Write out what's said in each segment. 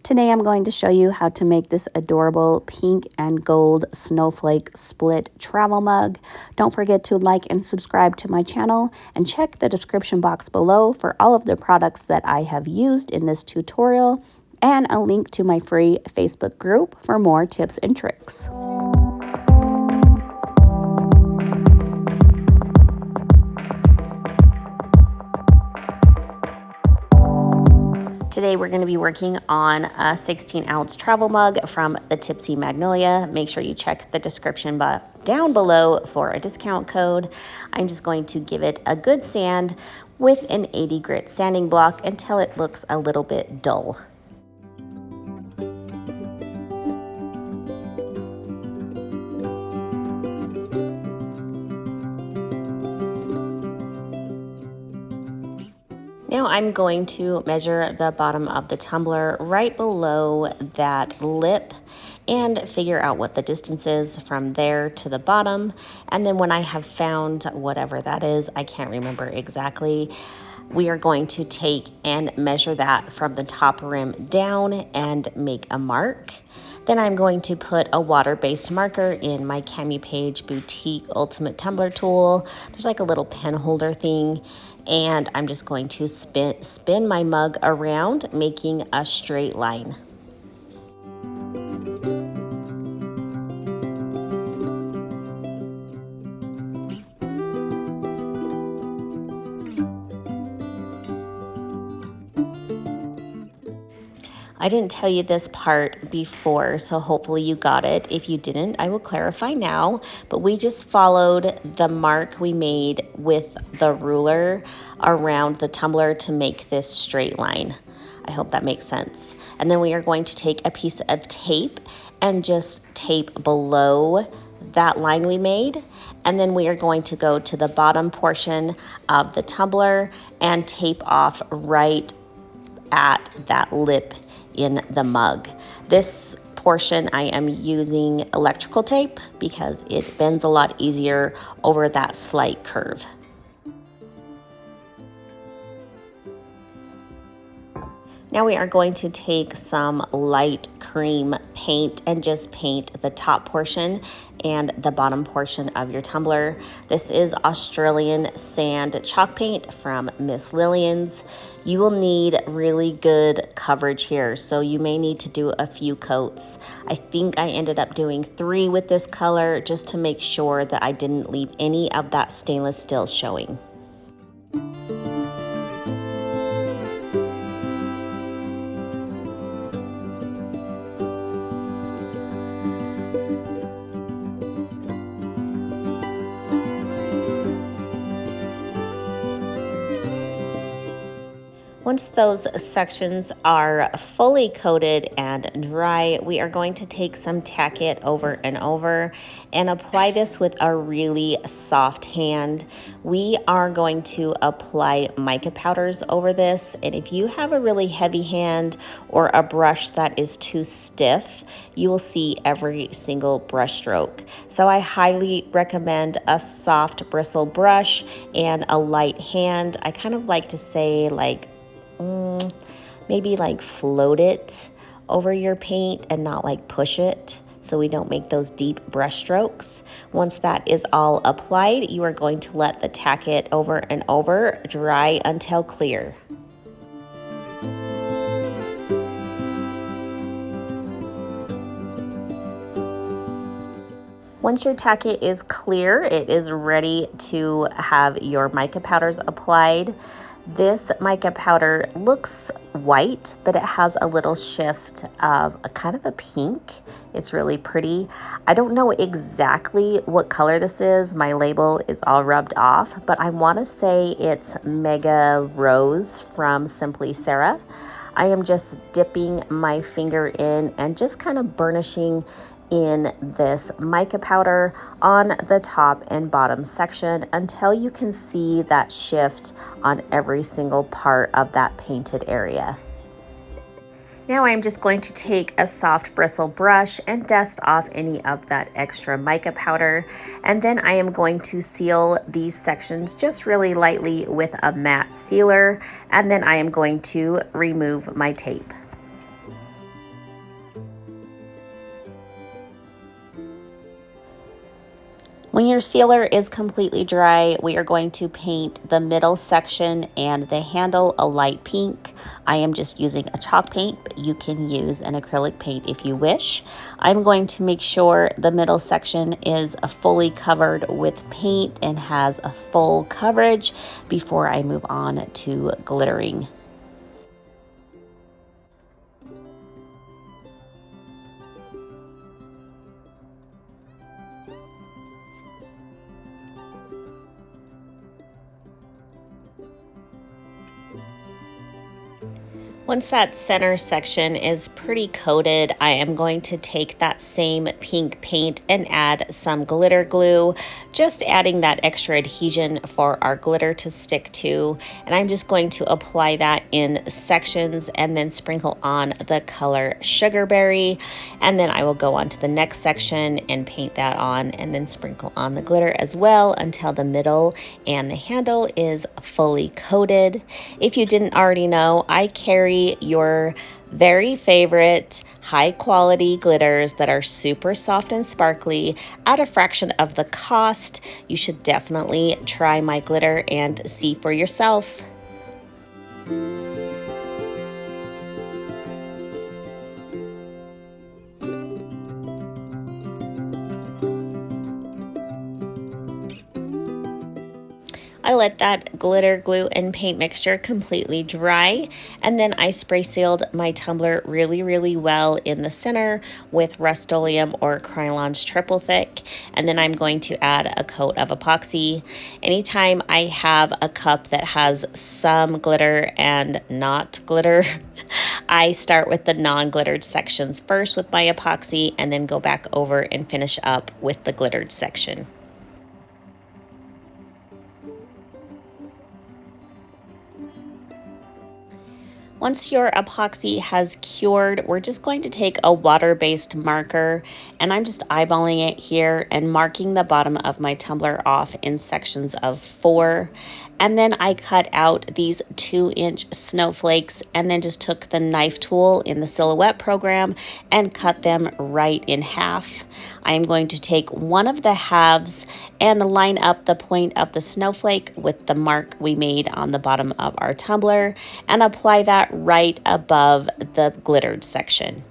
Today I'm going to show you how to make this adorable pink and gold snowflake split travel mug. Don't forget to like and subscribe to my channel and check the description box below for all of the products that I have used in this tutorial and a link to my free Facebook group for more tips and tricks. Today we're going to be working on a 16-ounce travel mug from the Tipsy Magnolia. Make sure you check the description down below for a discount code. I'm just going to give it a good sand with an 80 grit sanding block until it looks a little bit dull. Now I'm going to measure the bottom of the tumbler right below that lip and figure out what the distance is from there to the bottom. And then when I have found whatever that is, I can't remember exactly, we are going to take and measure that from the top rim down and make a mark. Then I'm going to put a water-based marker in my Cami Page Boutique Ultimate Tumbler tool. There's like a little pen holder thing, and I'm just going to spin my mug around, making a straight line. I didn't tell you this part before, so hopefully you got it. If you didn't, I will clarify now, but we just followed the mark we made with the ruler around the tumbler to make this straight line. I hope that makes sense. And then we are going to take a piece of tape and just tape below that line we made. And then we are going to go to the bottom portion of the tumbler and tape off right at that lip in the mug. This portion I am using electrical tape because it bends a lot easier over that slight curve. Now we are going to take some light cream paint and just paint the top portion and the bottom portion of your tumbler. This is Australian sand chalk paint from Miss Lillian's. You will need really good coverage here, so you may need to do a few coats. I think I ended up doing 3 with this color just to make sure that I didn't leave any of that stainless steel showing. Once those sections are fully coated and dry, we are going to take some tack it over and over and apply this with a really soft hand. We are going to apply mica powders over this, and if you have a really heavy hand or a brush that is too stiff, you will see every single brush stroke. So I highly recommend a soft bristle brush and a light hand. I kind of like to say maybe like float it over your paint and not like push it, so we don't make those deep brush strokes. Once that is all applied, you are going to let the tack it over and over dry until clear. Once your tacket is clear, it is ready to have your mica powders applied. This mica powder looks white, but it has a little shift of a kind of a pink. It's really pretty. I don't know exactly what color this is. My label is all rubbed off, but I want to say it's Mega Rose from Simply Sarah. I am just dipping my finger in and just kind of burnishing in this mica powder on the top and bottom section until you can see that shift on every single part of that painted area. Now I'm just going to take a soft bristle brush and dust off any of that extra mica powder, and then I am going to seal these sections just really lightly with a matte sealer, and then I am going to remove my tape. When your sealer is completely dry, we are going to paint the middle section and the handle a light pink. I am just using a chalk paint, but you can use an acrylic paint if you wish. I'm going to make sure the middle section is fully covered with paint and has a full coverage before I move on to glittering. Once that center section is pretty coated, I am going to take that same pink paint and add some glitter glue, just adding that extra adhesion for our glitter to stick to. And I'm just going to apply that in sections and then sprinkle on the color Sugarberry. And then I will go on to the next section and paint that on and then sprinkle on the glitter as well until the middle and the handle is fully coated. If you didn't already know, I carry your very favorite high quality glitters that are super soft and sparkly at a fraction of the cost. You should definitely try my glitter and see for yourself. I let that glitter, glue, and paint mixture completely dry, and then I spray sealed my tumbler really well in the center with Rust-Oleum or Krylon's Triple Thick, and then I'm going to add a coat of epoxy. Anytime I have a cup that has some glitter and not glitter, I start with the non-glittered sections first with my epoxy and then go back over and finish up with the glittered section. Once your epoxy has cured, we're just going to take a water-based marker, and I'm just eyeballing it here and marking the bottom of my tumbler off in sections of 4. And then I cut out these 2-inch snowflakes and then just took the knife tool in the silhouette program and cut them right in half. I am going to take one of the halves and line up the point of the snowflake with the mark we made on the bottom of our tumbler and apply that right above the glittered section.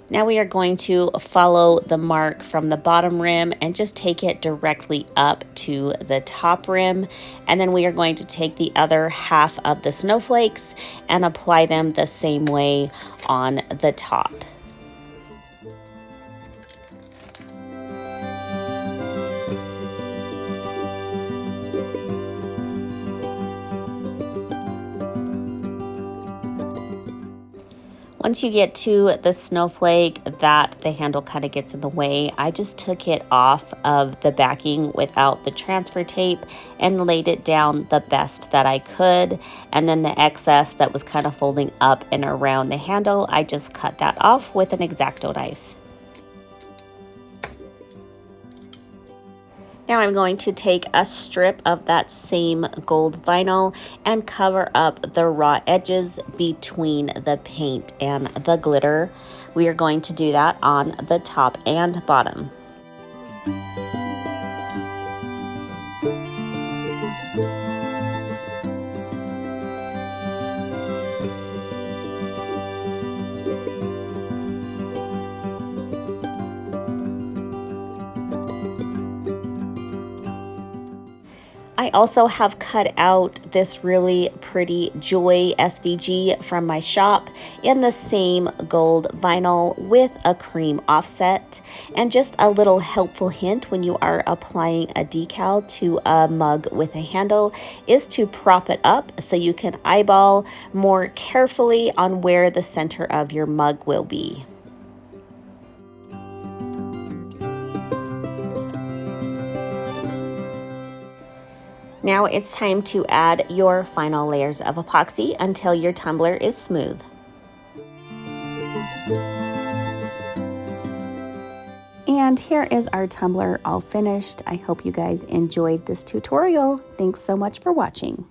Now we are going to follow the mark from the bottom rim and just take it directly up to the top rim. And then we are going to take the other half of the snowflakes and apply them the same way on the top. Once you get to the snowflake that the handle kind of gets in the way, I just took it off of the backing without the transfer tape and laid it down the best that I could. And then the excess that was kind of folding up and around the handle, I just cut that off with an X-Acto knife. Now I'm going to take a strip of that same gold vinyl and cover up the raw edges between the paint and the glitter. We are going to do that on the top and bottom. I also have cut out this really pretty Joy SVG from my shop in the same gold vinyl with a cream offset. And just a little helpful hint when you are applying a decal to a mug with a handle is to prop it up so you can eyeball more carefully on where the center of your mug will be. Now it's time to add your final layers of epoxy until your tumbler is smooth. And here is our tumbler all finished. I hope you guys enjoyed this tutorial. Thanks so much for watching.